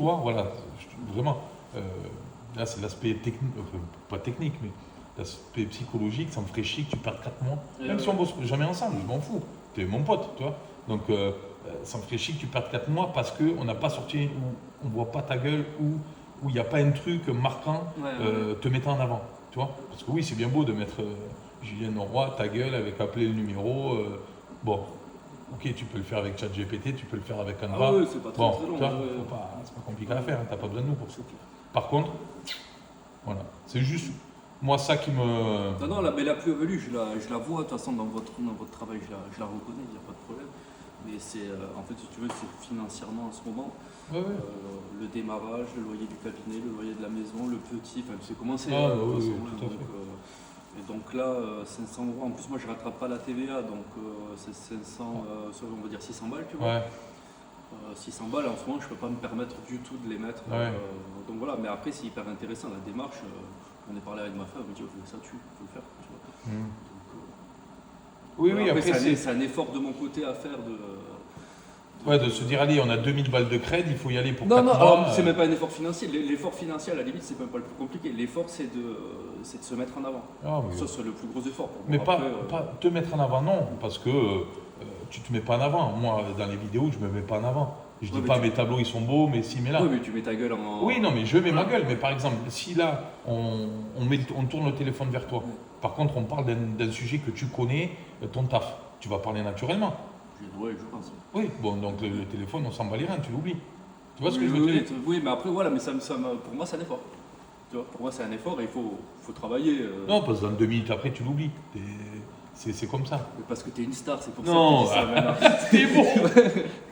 vois, voilà, vraiment, là c'est l'aspect technique, pas technique, mais l'aspect psychologique, ça me ferait chier que tu perdes 4 mois. Même si on bosse jamais ensemble, je m'en fous. Tu es mon pote, tu vois. Donc ça me ferait chier que tu perdes 4 mois parce qu'on n'a pas sorti, ou on ne voit pas ta gueule, ou il n'y a pas un truc marquant te mettant en avant. Tu vois. Parce que oui, c'est bien beau de mettre Julien Roy, ta gueule, avec appeler le numéro. Bon, ok, tu peux le faire avec ChatGPT, tu peux le faire avec Canva. Ah oui, c'est pas très, bon, très long. c'est pas compliqué à faire, hein, t'as pas besoin de nous pour ça. Par contre, voilà, c'est juste moi ça qui me. Non, mais la plus-value, je la vois de toute façon dans votre travail, je la reconnais, il n'y a pas de problème. Mais c'est, en fait, si tu veux, c'est financièrement en ce moment. Le démarrage, le loyer du cabinet, le loyer de la maison, le petit, enfin, tu sais comment c'est. Et donc là, 500 euros, en plus moi je rattrape pas la TVA, donc c'est 500, on va dire 600 balles, tu vois. 600 balles en ce moment, je peux pas me permettre du tout de les mettre. Donc voilà, mais après c'est hyper intéressant la démarche. J'en ai parlé avec ma femme, elle me dit ça tu peux le faire. Tu vois. Donc, après, c'est un effort de mon côté à faire de se dire allez, on a 2000 balles de crédit, il faut y aller pour 4 mois. Non, alors c'est même pas un effort financier. L'effort financier à la limite c'est même pas le plus compliqué. L'effort c'est de se mettre en avant. Ça c'est le plus gros effort pour moi. Mais après, pas te mettre en avant, non, parce que tu te mets pas en avant. Moi dans les vidéos je me mets pas en avant. Je dis pas mes tableaux ils sont beaux, mais si, mais là. Oui, mais tu mets ta gueule en. Oui, non, mais je mets ma gueule. Mais par exemple, si là on tourne le téléphone vers toi, par contre on parle d'un sujet que tu connais, ton taf, tu vas parler naturellement. Oui, je pense. Oui, bon, donc le téléphone, on s'en bat les reins, tu l'oublies. Tu vois ce que je veux te dire ? Oui, mais après, voilà, mais pour moi, c'est un effort. Tu vois, pour moi, c'est un effort et il faut travailler. Non, parce que dans 2 minutes après, tu l'oublies. C'est comme ça. Mais parce que t'es une star, c'est pour non, ça que tu dis ça maintenant.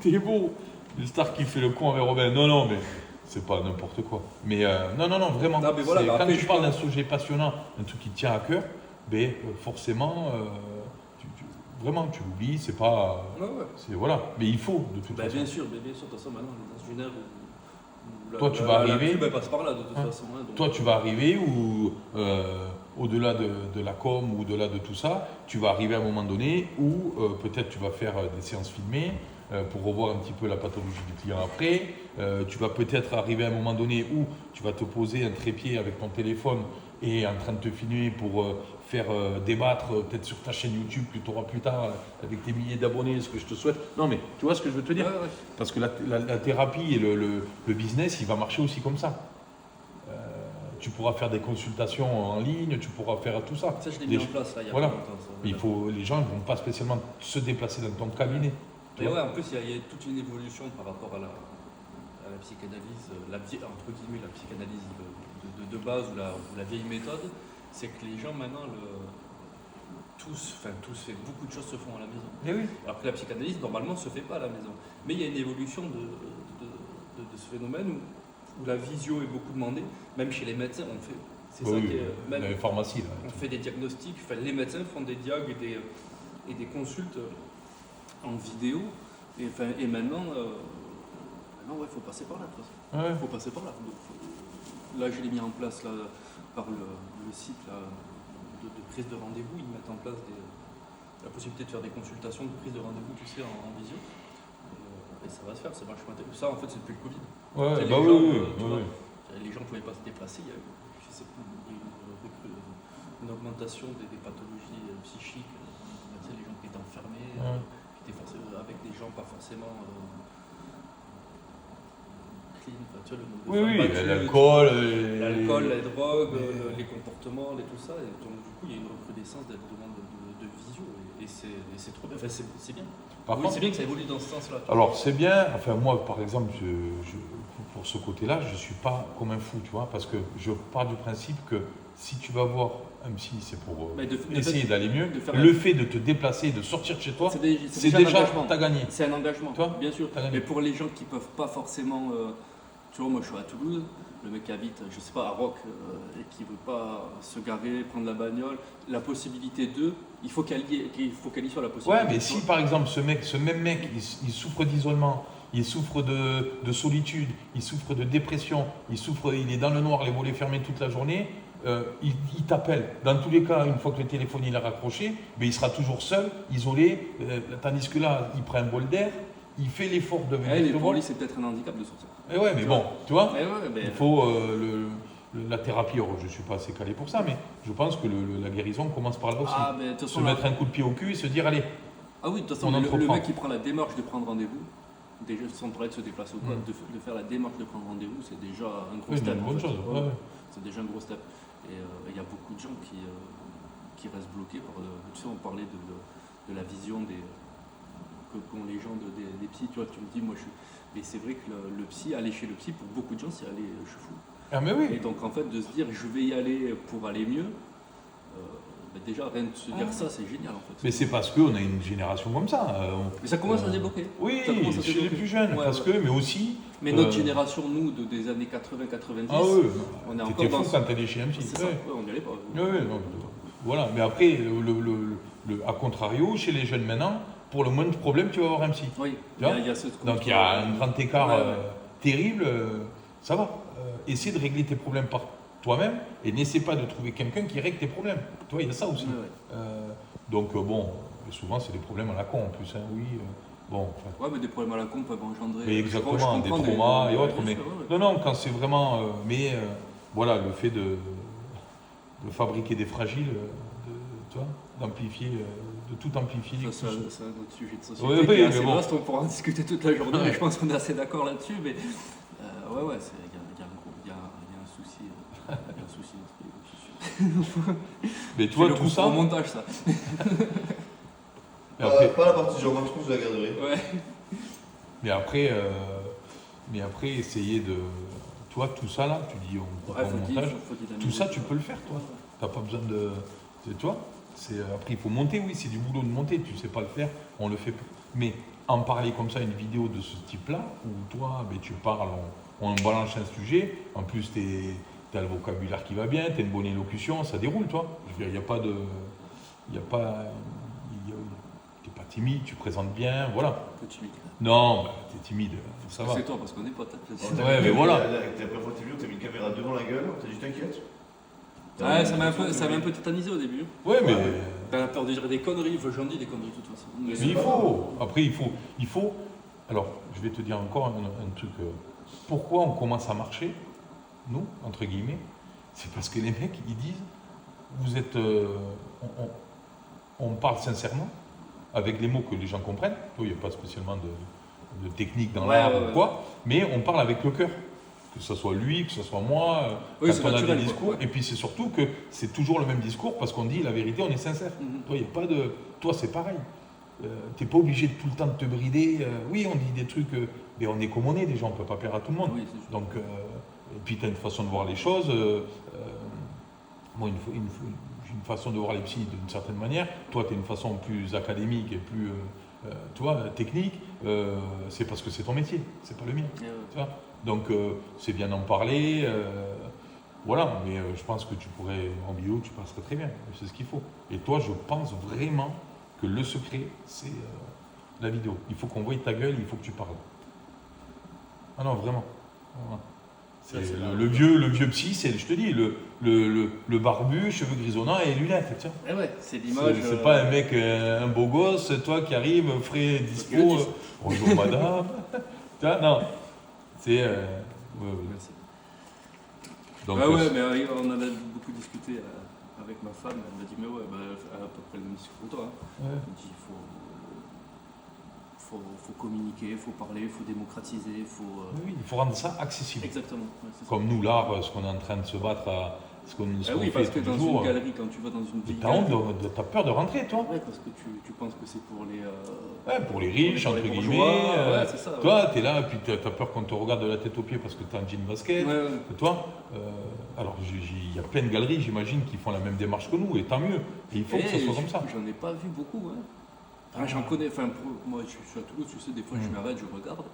T'es beau. Une star qui fait le con avec Robin. Non, mais c'est pas n'importe quoi. Mais non, vraiment. Non, mais voilà, quand après, tu parles d'un sujet passionnant, un truc qui te tient à cœur, ben, forcément... Vraiment, tu l'oublies, c'est pas. C'est, voilà. Mais il faut, de toute façon. Bien sûr, de toute façon, maintenant, on est dans une ère où toi, tu vas arriver. La pub, passe par là, de toute façon. Donc... Toi, tu vas arriver où, au-delà de la com, ou au-delà de tout ça, tu vas arriver à un moment donné où peut-être tu vas faire des séances filmées pour revoir un petit peu la pathologie du client après. Tu vas peut-être arriver à un moment donné où tu vas te poser un trépied avec ton téléphone et en train de te filmer pour faire débattre peut-être sur ta chaîne YouTube que tu auras plus tard avec tes milliers d'abonnés, ce que je te souhaite. Non mais tu vois ce que je veux te dire ? Parce que la thérapie et le business, il va marcher aussi comme ça. Tu pourras faire des consultations en ligne, tu pourras faire tout ça. Ça, je l'ai mis en place là, il y a voilà. pas longtemps. Mais les gens ne vont pas spécialement se déplacer dans ton cabinet. Mais ouais, en plus, il y a toute une évolution par rapport à la psychanalyse, entre guillemets, la psychanalyse de base ou la vieille méthode. C'est que les gens maintenant, beaucoup de choses se font à la maison. Et oui. Alors que la psychanalyse, normalement, ne se fait pas à la maison. Mais il y a une évolution de ce phénomène où la visio est beaucoup demandée. Même chez les médecins, on fait. C'est ça qui est. Même dans les pharmacies, là. On fait des diagnostics. Enfin, les médecins font des diags et des consultes en vidéo. Et maintenant, il faut passer par là, de toute façon. Il faut passer par là. Donc, là, je l'ai mis en place là, par le site là, de prise de rendez-vous. Ils mettent en place la possibilité de faire des consultations de prise de rendez-vous, tu sais, en visio. Et ça va se faire, c'est vachement intéressant. Ça, en fait, c'est depuis le Covid. Les gens ne pouvaient pas se déplacer. Il y a eu une augmentation des pathologies psychiques. Les gens qui étaient enfermés, qui étaient avec des gens pas forcément clean. Tu vois, l'alcool, les drogues, les comportements, tout ça. Et donc, du coup, il y a une recrudescence des demandes de visio. Et c'est trop bien. Enfin, c'est bien. C'est bien que ça évolue dans ce sens-là. Alors, c'est bien. Enfin, moi, par exemple, pour ce côté-là, je ne suis pas comme un fou, tu vois, parce que je pars du principe que si tu vas voir un psy, c'est pour essayer d'aller mieux. Le fait de te déplacer, de sortir de chez toi, c'est déjà tu as gagné. C'est un engagement, toi, bien sûr. Mais pour les gens qui ne peuvent pas forcément... tu vois, moi, je suis à Toulouse. Le mec qui habite, je sais pas, à Roc et qui ne veut pas se garer, prendre la bagnole, la possibilité il faut qu'elle y soit la possibilité. Ouais, mais si par exemple ce même mec, il souffre d'isolement, il souffre de solitude, il souffre de dépression, il est dans le noir, les volets fermés toute la journée, il t'appelle. Dans tous les cas, une fois que le téléphone il est raccroché, il sera toujours seul, isolé, tandis que là, il prend un bol d'air, il fait l'effort de venir mais te pour voir. lui, c'est peut-être un handicap de sortir. Et ouais, mais bon, tu vois, Mais il faut la thérapie. Alors, je ne suis pas assez calé pour ça, mais je pense que la guérison commence par là aussi. Mais de toute Se façon, mettre un coup de pied au cul et se dire, allez, ah oui, de toute façon, le mec qui prend la démarche de prendre rendez-vous, déjà sans parler de se déplacer ou quoi, de faire la démarche de prendre rendez-vous, c'est déjà un gros step. une bonne chose. Ouais. C'est déjà un gros step. Et il y a beaucoup de gens qui restent bloqués par. Tu sais, on parlait de la vision qu'ont les gens des psys. Tu vois, tu me dis, moi je suis. Mais c'est vrai que le psy, aller chez le psy, pour beaucoup de gens, c'est aller, je suis fou. Ah, mais oui. Et donc en fait, de se dire, je vais y aller pour aller mieux. Déjà, rien de se dire ça, c'est génial en fait. Mais c'est parce qu'on a une génération comme ça. Mais ça commence à se débloquer. Oui, chez les plus jeunes, mais aussi. Mais notre génération, nous, des années 80-90, on est encore fou quand t'allais chez un psy. C'est ça, on n'y allait pas. Voilà, mais après, à contrario, chez les jeunes maintenant, pour le moindre problème, tu vas avoir un psy. Oui, donc il y a un grand écart terrible, ça va. Essaie de régler tes problèmes par toi-même et n'essaie pas de trouver quelqu'un qui règle tes problèmes. Tu vois, il y a ça aussi. Donc bon, souvent c'est des problèmes à la con en plus, hein, oui. Mais des problèmes à la con peuvent engendrer. Mais exactement, des traumas et autres. Mais non, quand c'est vraiment. Voilà, le fait de fabriquer des fragiles, tu vois, d'amplifier, de tout amplifier. Ça, c'est un autre sujet de société qui est assez vaste, on pourra en discuter toute la journée, mais je pense qu'on est assez d'accord là-dessus. Mais il y a un souci. Il y a un souci dans ce pays. Mais toi, tout ça. Au montage, ça. Pas la partie genre je de la garderie. Ouais. Mais après, essayer de. Toi, tout ça là, tu dis on montage. Tout ça, tu peux le faire, toi. T'as pas besoin de. Toi, après, il faut monter, oui, c'est du boulot de monter. Tu sais pas le faire, on le fait. Mais en parler comme ça, une vidéo de ce type-là, où toi, tu parles, on balance un sujet, en plus, t'as le vocabulaire qui va bien, t'as une bonne élocution, ça déroule, toi. Je veux dire, il n'y a pas de. T'es pas timide, tu présentes bien, voilà. Un peu timide. Non, t'es timide, ça va. C'est toi, parce qu'on n'est pas tête. Ouais, mais voilà. La première fois que t'es venu, t'as mis une caméra devant la gueule, t'as dit t'inquiète. Ouais, ça m'a un peu tétanisé au début. Ouais, mais. T'as peur de dire des conneries, j'en dis des conneries de toute façon. Mais il faut. Après, il faut. Alors, je vais te dire encore un truc. Pourquoi on commence à marcher, nous, entre guillemets, c'est parce que les mecs, ils disent, vous êtes. On parle sincèrement, avec les mots que les gens comprennent. Il n'y a pas spécialement de technique dans l'art ou quoi, mais on parle avec le cœur. Que ce soit lui, que ce soit moi, quand on a des discours. Et puis c'est surtout que c'est toujours le même discours parce qu'on dit la vérité, on est sincère. Toi, il n'y a pas de. Toi, c'est pareil. Tu n'es pas obligé de tout le temps de te brider. Oui, on dit des trucs, mais on est comme on est déjà, on ne peut pas plaire à tout le monde. Donc, et puis tu as une façon de voir les choses. Moi, une façon de voir les psys d'une certaine manière. Toi, tu as une façon plus académique et plus technique. C'est parce que c'est ton métier, c'est pas le mien. Tu vois. Donc c'est bien d'en parler, voilà, mais je pense que tu pourrais, en vidéo, tu passerais très bien, c'est ce qu'il faut. Et toi, je pense vraiment que le secret, c'est la vidéo. Il faut qu'on voie ta gueule, il faut que tu parles. Ah non, vraiment. Voilà. Le vieux psy, c'est, je te dis, le barbu, cheveux grisonnants et lunettes, tiens. Eh ouais, c'est l'image. C'est pas un mec, un beau gosse, toi qui arrive, frais, dispo, bonjour madame. Non. C'est. Merci. Donc, mais on en a beaucoup discuté avec ma femme. Elle m'a dit, mais elle a à peu près le même discours que toi. Hein. Elle m'a dit, faut communiquer, il faut parler, il faut démocratiser, il faut. Oui, il faut rendre ça accessible. Exactement. Ouais, comme nous, l'art, ce qu'on est en train de se battre à. Ce qu'on oui, parce que dans une galerie, quand tu vas dans une ville. T'as peur de rentrer, toi. Ouais, parce que tu penses que c'est pour les. Pour les riches, entre guillemets. C'est ça, toi, t'es là, puis t'as peur qu'on te regarde de la tête aux pieds parce que t'as un jean basket. Toi, alors il y a plein de galeries, j'imagine, qui font la même démarche que nous, et tant mieux. Et il faut que ça soit comme ça. J'en ai pas vu beaucoup, hein. J'en connais, moi je suis à Toulouse, tu sais, des fois je m'arrête, je regarde.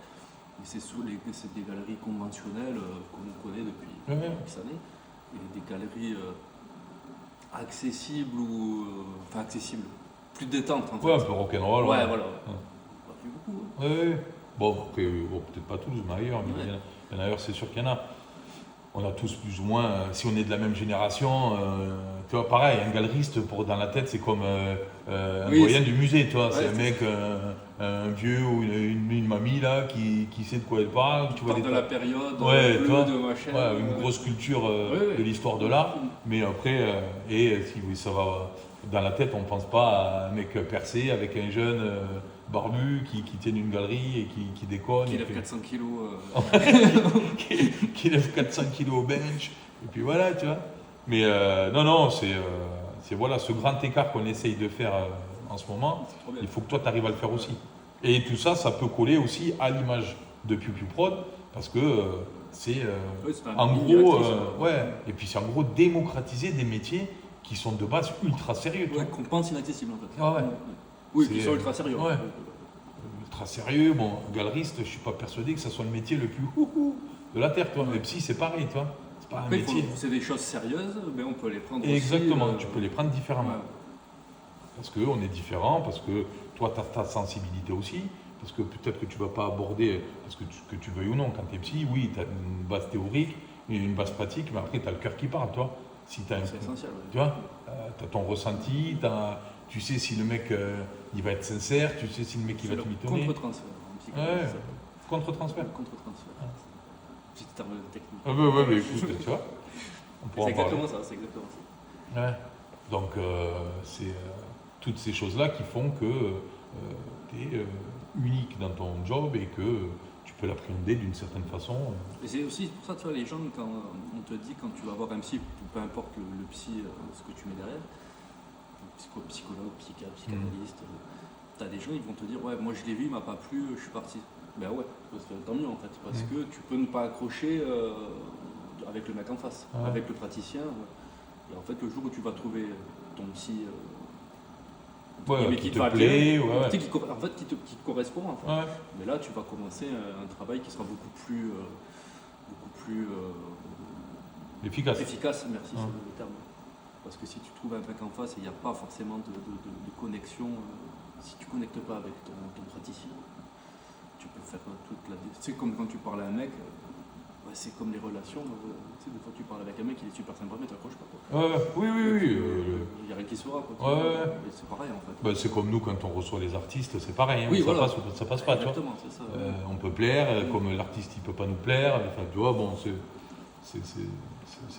Et c'est des galeries conventionnelles qu'on connaît depuis X années. Et des galeries accessibles enfin accessibles, plus détentes en fait. Ouais, un peu rock'n'roll. Ouais, voilà. Pas vu beaucoup. Hein. Ouais. Bon, après, peut-être pas tous, mais ailleurs. Il y en a ailleurs, c'est sûr qu'il y en a. on a tous plus ou moins, si on est de la même génération, tu vois, pareil, un galeriste, dans la tête, c'est comme un doyen du musée, tu vois. C'est un mec, un vieux ou une mamie, là, qui sait de quoi elle parle. Tu vois, de la période, de machin. Une grosse culture de l'histoire de l'art. Mais après, si ça va dans la tête, on ne pense pas à un mec percé avec un jeune barbu qui tient une galerie et qui déconne. Qui lève 400 kilos. qui lève 400 kilos au bench. Et puis voilà, tu vois. Mais non, c'est voilà, ce grand écart qu'on essaye de faire en ce moment, il faut que toi, tu arrives à le faire aussi. Et tout ça, ça peut coller aussi à l'image de Piu Piu Prod, parce que c'est en gros, et puis c'est en gros démocratiser des métiers qui sont de base ultra sérieux. Qu'on pense inaccessible en fait. Ah ouais. Oui, qui sont ultra sérieux. Ouais. Ultra sérieux, bon, galeriste, je ne suis pas persuadé que ça soit le métier le plus de la Terre, toi. Mais psy, c'est pareil, toi. C'est pas après, un métier. c'est des choses sérieuses, mais on peut les prendre Exactement, aussi, tu peux les prendre différemment. Ouais. Parce qu'on est différent, parce que toi, tu as ta sensibilité aussi, parce que peut-être que tu ne vas pas aborder, parce que tu veuilles ou non, quand tu es psy, oui, tu as une base théorique, une base pratique, mais après, tu as le cœur qui parle, toi. Si c'est essentiel. Ouais. Tu vois, tu as ton ressenti, tu sais si le mec il va être sincère, tu sais si le mec il va te mitonner. Contre-transfert. Contre-transfert. Contre-transfert. Petit terme technique. Ouais, écoute, tu vois. C'est exactement ça, Ouais. Donc, c'est toutes ces choses-là qui font que tu es unique dans ton job et que tu peux l'appréhender d'une certaine façon. Et c'est aussi pour ça, tu vois, les gens, quand on te dit, quand tu vas voir un psy, peu importe le psy, ce que tu mets derrière, psychologue, psychiatre, psychanalyste, tu as des gens, ils vont te dire, ouais, moi je l'ai vu, il m'a pas plu, je suis parti. Ben ouais, tant mieux en fait, parce que tu peux ne pas accrocher avec le mec en face, avec le praticien. Et en fait, le jour où tu vas trouver ton psy qui te plaît, en fait, qui te correspond. En fait. Mais là, tu vas commencer un travail qui sera beaucoup plus efficace, merci, c'est le terme. Parce que si tu trouves un mec en face et il n'y a pas forcément de connexion, si tu ne connectes pas avec ton praticien, tu peux faire toute la... C'est comme quand tu parles à un mec, c'est comme les relations. Tu sais, des fois tu parles avec un mec, il est super sympa, mais tu n'accroches pas. Oui. Il n'y a rien qui se fera. C'est pareil en fait. C'est comme nous quand on reçoit les artistes, c'est pareil. Oui, ça passe pas. Exactement, c'est ça. On peut plaire, comme l'artiste il peut pas nous plaire. Enfin, tu vois, bon, c'est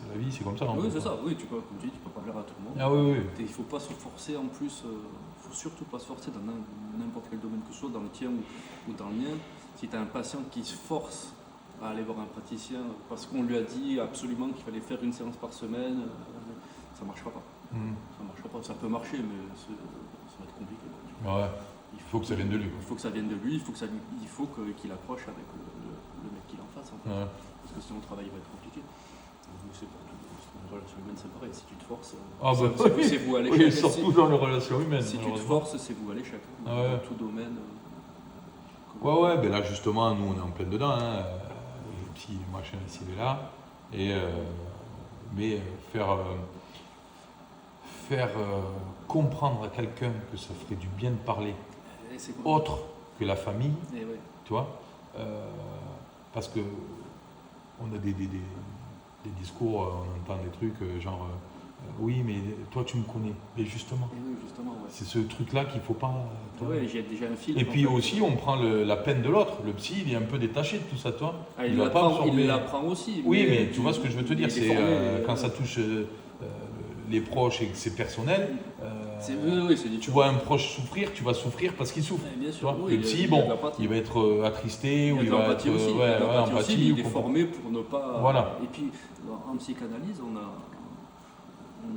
la vie, c'est comme ça. Oui, c'est ça. Oui, tu peux pas plaire à tout le monde. Ah oui. Et il ne faut pas se forcer en plus. Faut surtout pas se forcer dans n'importe quel domaine que ce soit, dans le tien ou dans le mien. Si tu as un patient qui se force à aller voir un praticien parce qu'on lui a dit absolument qu'il fallait faire une séance par semaine, ça ne marchera pas. Ça marchera pas. Ça peut marcher, mais ça va être compliqué. Il faut que ça vienne de lui. Il faut que ça vienne de lui, il faut qu'il accroche avec le mec qu'il en face. En fait. Parce que sinon le travail va être compliqué. C'est pour tout. Une relation humaine, c'est pareil. Si tu te forces, c'est vous à l'échec. Oui, surtout dans les relations humaines. Si tu te forces, c'est vous à l'échec. Dans tout domaine. Mais là justement, nous on est en plein dedans. Le petit machin ici et là. Mais faire comprendre à quelqu'un que ça ferait du bien de parler autre que la famille, tu vois, parce que on a des discours, on entend des trucs genre oui, mais toi tu me connais. Et justement, c'est ce truc-là qu'il ne faut pas. J'ai déjà un fil. Et puis aussi, on prend la peine de l'autre. Le psy, il est un peu détaché de tout ça, toi. Il l'apprend aussi. Oui, mais tu vois ce que je veux te dire, c'est quand ça touche les proches et que c'est personnel. Tu vois un proche souffrir, tu vas souffrir parce qu'il souffre. Bien sûr, le psy, il va être attristé ou il va être empathie. Il est formé pour ne pas. Voilà. Et puis en psychanalyse, on a un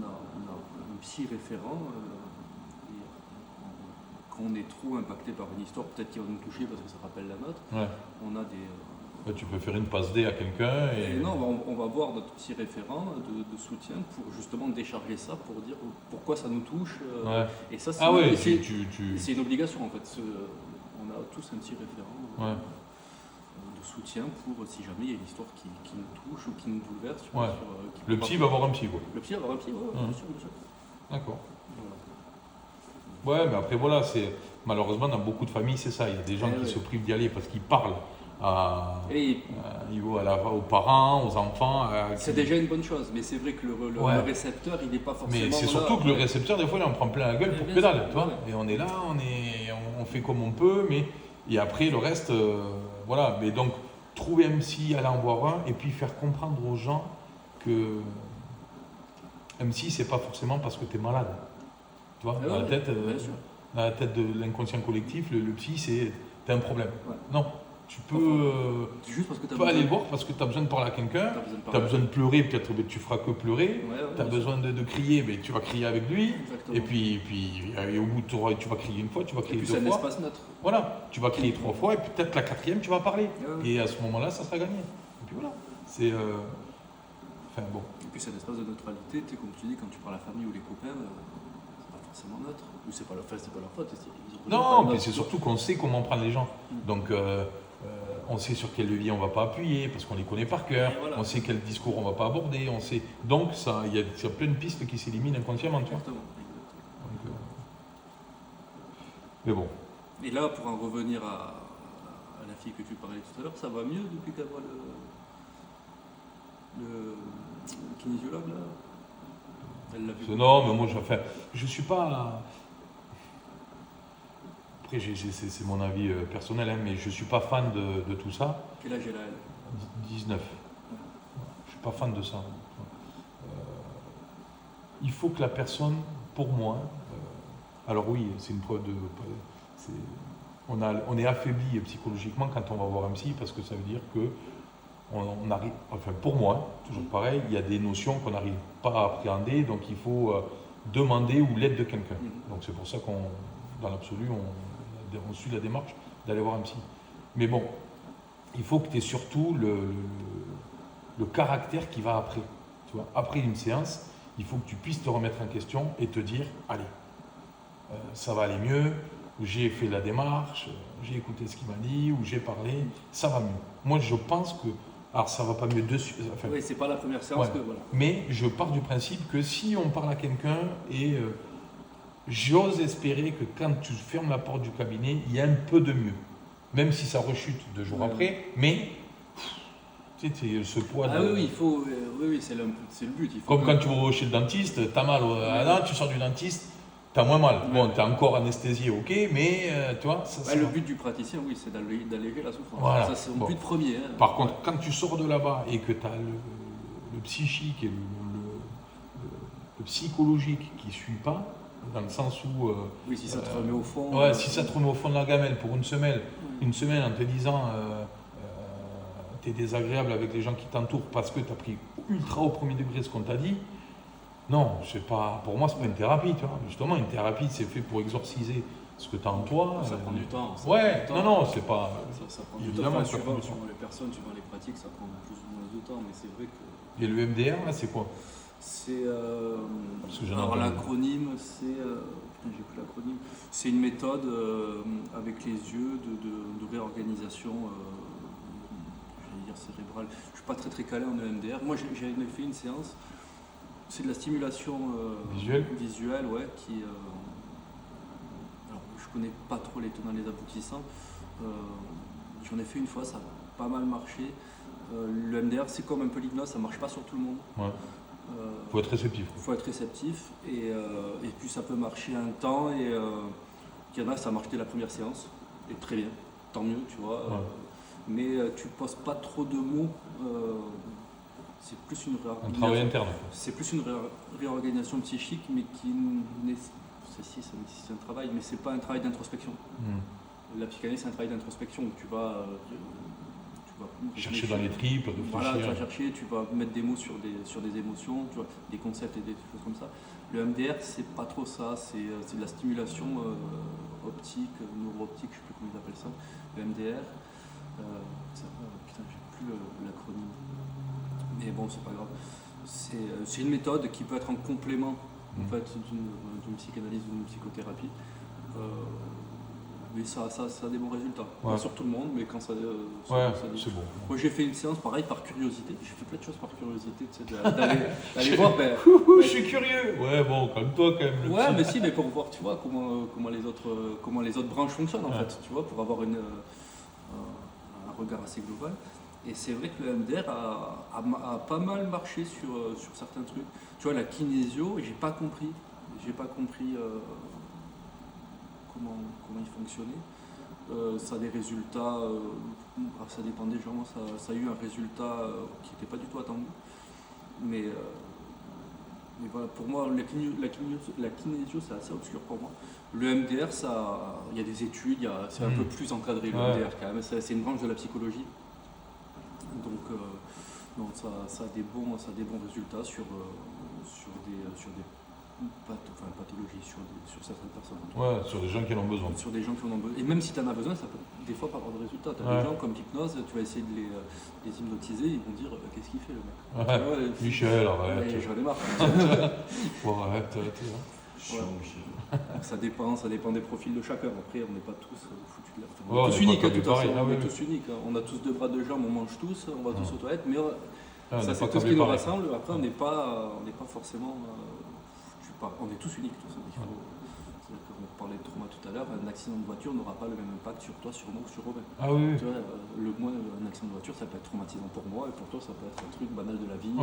psy référent. Quand on est trop impacté par une histoire, peut-être qu'il va nous toucher parce que ça rappelle la nôtre. On a des. Tu peux faire une passe D à quelqu'un. Non, on va voir notre psy référent de soutien pour justement décharger ça, pour dire pourquoi ça nous touche. Et ça, c'est une obligation en fait. On a tous un psy référent de soutien pour si jamais il y a une histoire qui nous touche ou qui nous bouleverse. Le psy va avoir un psy, quoi. Le psy va avoir un psy, bien sûr. D'accord. Ouais, mais après voilà, malheureusement dans beaucoup de familles c'est ça. Il y a des gens qui se privent d'y aller parce qu'ils parlent aux parents, aux enfants. C'est déjà une bonne chose, mais c'est vrai que le récepteur, il n'est pas forcément. Mais c'est surtout que le récepteur, des fois, il en prend plein la gueule pour que dalle, tu vois. Et on est là, on fait comme on peut, et après, le reste, voilà. Mais donc, trouver un psy, aller en voir un, et puis faire comprendre aux gens que un psy, c'est pas forcément parce que tu es malade. Tu vois, dans la tête de l'inconscient collectif, le psy, c'est t'as un problème. Ouais. Non. Tu peux, aller le voir parce que tu as besoin de parler à quelqu'un, tu as besoin de pleurer, peut-être que tu feras que pleurer, tu as besoin de crier, mais tu vas crier avec lui, et puis au bout de tu vas crier une fois, tu vas crier 2 fois. C'est un espace neutre. Voilà, tu vas crier 3 fois, et peut-être la 4e, tu vas parler. Et à ce moment-là, ça sera gagné. Et puis voilà, c'est... Enfin bon. Et puis c'est un espace de neutralité, tu sais, comme tu dis, quand tu parles à la famille ou les copains, c'est pas forcément neutre. Ou c'est pas leur faute. Non, mais c'est surtout qu'on sait comment prendre les gens. Donc... on sait sur quel levier on ne va pas appuyer parce qu'on les connaît par cœur, on sait quel discours on ne va pas aborder, on sait. Donc il y a plein de pistes qui s'éliminent inconsciemment. Exactement. Donc, mais bon. Et là, pour en revenir à la fille que tu parlais tout à l'heure, ça va mieux depuis qu'elle voit le kinésiologue là. Elle l'a vu. Non, mais moi je suis pas. Après, c'est mon avis personnel, mais je ne suis pas fan de tout ça. Quel âge elle a, elle ? 19. Je ne suis pas fan de ça. Il faut que la personne, pour moi, alors oui, c'est une preuve de... On est affaibli psychologiquement quand on va voir un psy, parce que ça veut dire que on arrive, enfin pour moi, toujours pareil, il y a des notions qu'on n'arrive pas à appréhender, donc il faut demander ou l'aide de quelqu'un. Donc c'est pour ça qu'on, dans l'absolu, on suit la démarche d'aller voir un psy. Mais bon, il faut que tu aies surtout le caractère qui va après. Tu vois, après une séance, il faut que tu puisses te remettre en question et te dire, allez, ça va aller mieux, j'ai fait la démarche, j'ai écouté ce qu'il m'a dit, ou j'ai parlé, ça va mieux. Moi, je pense que, alors ça va pas mieux dessus. Enfin, oui, c'est pas la première séance que voilà. Mais je pars du principe que si on parle à quelqu'un et j'ose espérer que quand tu fermes la porte du cabinet, il y a un peu de mieux. Même si ça rechute 2 jours après, mais tu sais, ce poids. Oui, il faut. Oui, c'est le but. Il faut comme quand tu vas chez le dentiste, tu as mal. Tu sors du dentiste, tu as moins mal. Bon, tu es encore anesthésié, ok, mais tu vois. Le but du praticien, oui, c'est d'alléger la souffrance. Voilà. Ça, c'est mon but premier. Hein. Par contre, quand tu sors de là-bas et que tu as le psychique et le psychologique qui ne suit pas, dans le sens où... oui, si ça te remet au fond... si ça te remet au fond de la gamelle pour une semaine en te disant tu es désagréable avec les gens qui t'entourent parce que tu as pris ultra au premier degré ce qu'on t'a dit, non, pour moi, c'est pas une thérapie. Tu vois. Justement, une thérapie, c'est fait pour exorciser ce que tu as en toi. Ça prend du temps. Non, c'est pas... Ça prend du temps. Suivant les personnes, suivant les pratiques, ça prend plus ou moins de temps, mais c'est vrai que... Et le MDR, là, c'est quoi? C'est alors l'acronyme, c'est j'ai plus l'acronyme. C'est une méthode avec les yeux de réorganisation, j'allais dire cérébrale. Je suis pas très calé en EMDR. Moi, j'ai fait une séance. C'est de la stimulation visuelle, ouais. Qui alors je connais pas trop les tenants et les aboutissants. J'en ai fait une fois, ça a pas mal marché. Le MDR, c'est comme un peu l'hypnose, ça marche pas sur tout le monde. Ouais. Faut être réceptif. Faut être réceptif et puis ça peut marcher un temps et il y en a ça marche dès la première séance et très bien, tant mieux tu vois. Mais tu poses pas trop de mots. C'est plus une un travail interne. C'est plus une réorganisation psychique mais qui c'est un travail mais c'est pas un travail d'introspection. La psychanalyse c'est un travail d'introspection où tu vas chercher dans les tripes, réfléchir. Voilà, tu vas chercher, tu vas mettre des mots sur des émotions, tu vois, des concepts et des choses comme ça. Le MDR, c'est pas trop ça, c'est de la stimulation optique, neuro-optique, je sais plus comment ils appellent ça. Le MDR, putain, j'ai plus l'acronyme. Mais bon, c'est pas grave. C'est une méthode qui peut être en complément en fait, d'une psychanalyse ou d'une psychothérapie. Mais ça a des bons résultats. Pas sur tout le monde, mais quand ça c'est bon. Moi j'ai fait une séance pareil par curiosité. J'ai fait plein de choses par curiosité, tu sais, d'aller voir. Je suis curieux. Ouais, bon, comme toi quand même. Mais si, mais pour voir, tu vois, comment les autres branches fonctionnent en fait, tu vois, pour avoir un regard assez global. Et c'est vrai que le MDR a pas mal marché sur certains trucs. Tu vois, la kinésio, j'ai pas compris comment il fonctionnait. Ça a des résultats, ça dépend des gens, ça a eu un résultat qui n'était pas du tout attendu. Mais voilà, pour moi, la kinésio, c'est assez obscur pour moi. Le MDR, il y a des études, c'est un peu plus encadré, le MDR quand même. C'est une branche de la psychologie. Donc ça a des bons résultats sur des pathologies, sur certaines personnes. Ouais, sur des gens qui en ont besoin. Sur des gens qui en ont besoin. Et même si tu en as besoin, ça peut des fois pas avoir de résultats. Tu as des gens comme l'hypnose, tu vas essayer de les hypnotiser, ils vont dire qu'est-ce qu'il fait le mec. Ouais. Michel, arrête. Ouais, j'en ai marre. Bon, arrête. Chiant, Michel. Ça dépend des profils de chacun. Après, on n'est pas tous foutus de la. Ouais, On est tous uniques, de toute pareil. façon. Ah, On est oui. tous uniques. On a tous 2 bras, 2 jambes, on mange tous, on va tous aux toilettes, mais On ça n'est c'est pas tout ce qui nous pareil. rassemble. Après, on n'est pas forcément. On est tous uniques. Tout ça. C'est-à-dire qu'on parlait de trauma tout à l'heure. Un accident de voiture n'aura pas le même impact sur toi, sur moi ou sur Robin. Ah oui. Tu vois, un accident de voiture, ça peut être traumatisant pour moi, et pour toi, ça peut être un truc banal de la vie.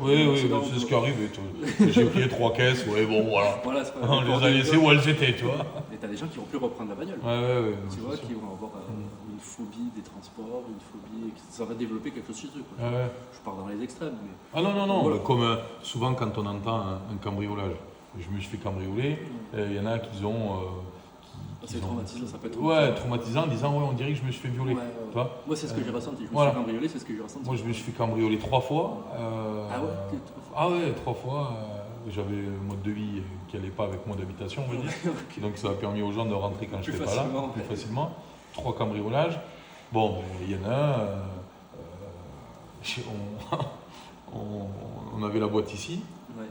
Oui, c'est ce qui arrive. J'ai oublié 3 caisses, ouais, bon, voilà. Voilà, c'est pas On les a laissées où elles étaient, tu vois. Et t'as des gens qui vont plus reprendre la bagnole. Ouais, Tu vois, qui vont avoir une phobie des transports, une phobie, ça va développer quelque chose chez eux. Quoi. Ouais. Je pars dans les extrêmes. Mais... Ah non, Voilà. comme souvent quand on entend un cambriolage, je me suis fait cambrioler, il y en a qui ont... c'est traumatisant, ça peut être traumatisant en disant on dirait que je me suis fait violer. Tu vois. Moi, c'est ce que j'ai ressenti. Je me Voilà. suis cambriolé, c'est ce que j'ai ressenti. Moi, je me suis fait cambrioler 3 fois. Ah ouais, 3 fois. Ah ouais, 3 fois. J'avais un mode de vie qui n'allait pas avec moi d'habitation, on va dire. Ok. Donc ça a permis aux gens de rentrer quand je n'étais pas là, plus ouais. facilement. 3 cambriolages. Bon, il y en a on avait la boîte ici. Ouais.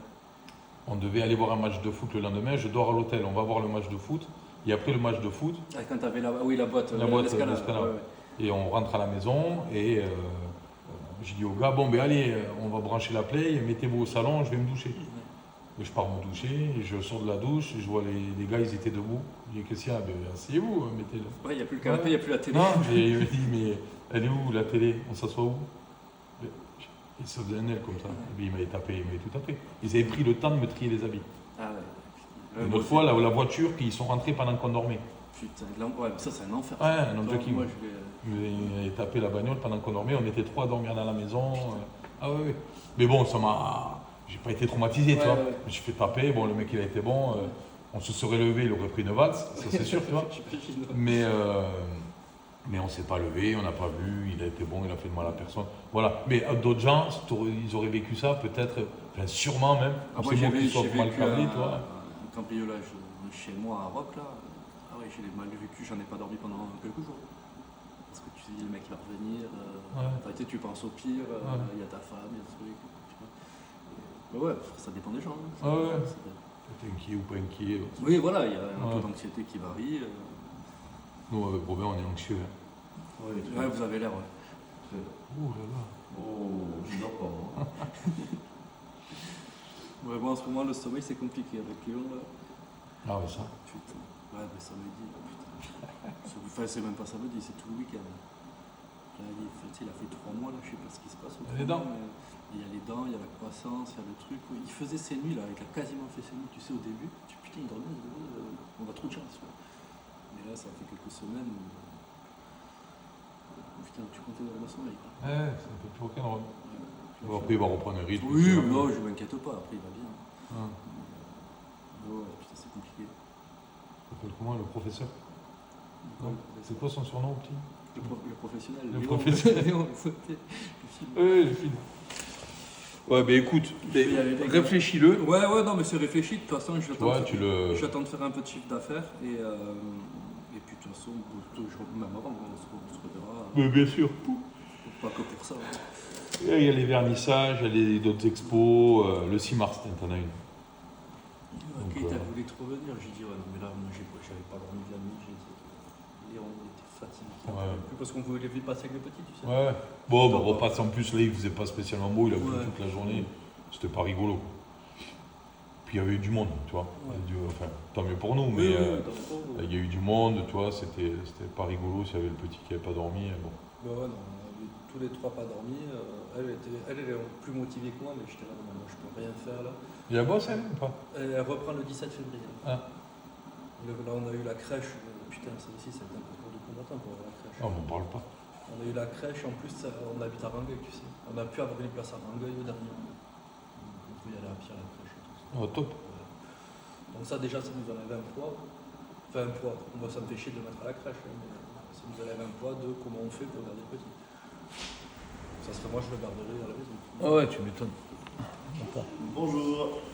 On devait aller voir un match de foot le lendemain. Je dors à l'hôtel, on va voir le match de foot. Et après le match de foot, Ah, quand t'avais la boîte, l'escalade. ouais. Et on rentre à la maison et je dis au gars, bon ben allez, on va brancher la play, mettez-vous au salon, je vais me doucher. Et je pars me doucher, et je sors de la douche, et je vois les gars, ils étaient debout. Je dis, qu'est-ce qu'il y a? Ben, asseyez-vous, mettez-le. Ouais, il n'y a plus le canapé, il n'y a plus la télé. Non, et il me dit, mais elle est où la télé? On s'assoit où? Il se faisait un aile comme ça. Et puis il m'avait tout tapé. Ils avaient pris le temps de me trier les habits. Ah ouais. Une autre fois, la voiture, puis ils sont rentrés pendant qu'on dormait. Putain, ouais, ça c'est un enfer. Ouais, un homme jogging. Moi, Il avait tapé la bagnole pendant qu'on dormait. On était 3 à dormir dans la maison. Ah ouais. Mais bon, ça m'a. J'ai pas été traumatisé, tu vois. Ouais. Je me suis fait taper. Bon, le mec, il a été bon. On se serait levé, il aurait pris une valse, ça c'est sûr, tu vois. Mais on s'est pas levé, on n'a pas vu. Il a été bon, il a fait de mal à personne. Voilà. Mais d'autres gens, ils auraient vécu ça, peut-être, enfin, sûrement même. Moi, c'est moi qui sois mal câblé, tu vois. Un cambriolage chez moi à Rock, là. Ah ouais, j'ai mal vécu, j'en ai pas dormi pendant quelques jours. Parce que tu te dis, le mec il va revenir, en réalité, tu penses au pire, il y a ta femme, il y a ce truc. Mais ouais, ça dépend des gens. Hein. T'es inquiet ou pas inquiet. Oui, voilà, il y a un peu d'anxiété qui varie. Nous, avec Robin, on est anxieux. Hein. Ouais, vous avez l'air, ouais. Ouh là là. Oh, je dors pas, moi. Ouais, bon, en ce moment, le sommeil, c'est compliqué avec Léon, là. Ah ouais, ça. Putain. Ouais, mais samedi, putain. Enfin, c'est même pas samedi, c'est tout le week-end. Là, il a fait 3 mois, là, je sais pas ce qui se passe. Les dents. Il y a les dents, il y a la croissance, il y a le truc. Il faisait ses nuits, là, il a quasiment fait ses nuits, tu sais, au début. Putain, il dormait, on a trop de chance. Quoi. Mais là, ça fait quelques semaines où. Putain, tu comptais dans le sommeil. Quoi. Ouais, ça fait plus aucun rôle. Bon, après, il va reprendre un rythme. Oui, non, je m'inquiète pas, après, il va bien. Ouais, putain, c'est compliqué. Il s'appelle comment, le professeur? C'est quoi son surnom, petit? Le professionnel. Le professionnel. Léon, Oui, le film. Ouais, mais écoute, réfléchis-le. Ouais, non, mais c'est réfléchi. De toute façon, j'attends de faire un peu de chiffre d'affaires. Et puis, de toute façon, même avant, on se reverra. Mais bien sûr. Pas que pour ça. Hein. Il y a les vernissages, il y a d'autres expos. Le 6 mars, t'en as une. Ok, t'as voulu trop venir. J'ai dit, ouais, non, mais là, moi, j'avais pas dormi de la nuit. Léon était fatigué. Plus parce qu'on voulait passer avec le petit, tu sais. Ouais. Bon, bah, repasse en plus, là, il faisait pas spécialement beau, il a plu toute la journée. C'était pas rigolo. Puis il y avait eu du monde, tu vois. Enfin, tant mieux pour nous, mais il y a eu du monde, tu vois, c'était pas rigolo s'il y avait le petit qui n'avait pas dormi. Bon. Bah ouais, non, on avait tous les trois pas dormi. Elle est plus motivée que moi, mais j'étais là, non, moi je peux rien faire là. Il y a bosse, elle ou pas? Elle reprend le 17 février. Ah. Là, on a eu la crèche. Putain, ça aussi, c'était un parcours de combattant pour avoir la crèche. On m'en parle pas. On a eu la crèche, en plus, on habite à Rangueil, tu sais. On a pu avoir une place à Rangueil au dernier moment. Donc, on peut y aller à pied à la crèche. Et tout ça. Oh, top. Donc, ça, déjà, ça nous enlève un poids. Enfin, un poids. Moi, ça me fait chier de le mettre à la crèche. Hein, mais ça nous enlève un poids de comment on fait pour garder le petit. Ça serait moi, je le garderais à la maison. Ah ouais, tu m'étonnes. Bonjour.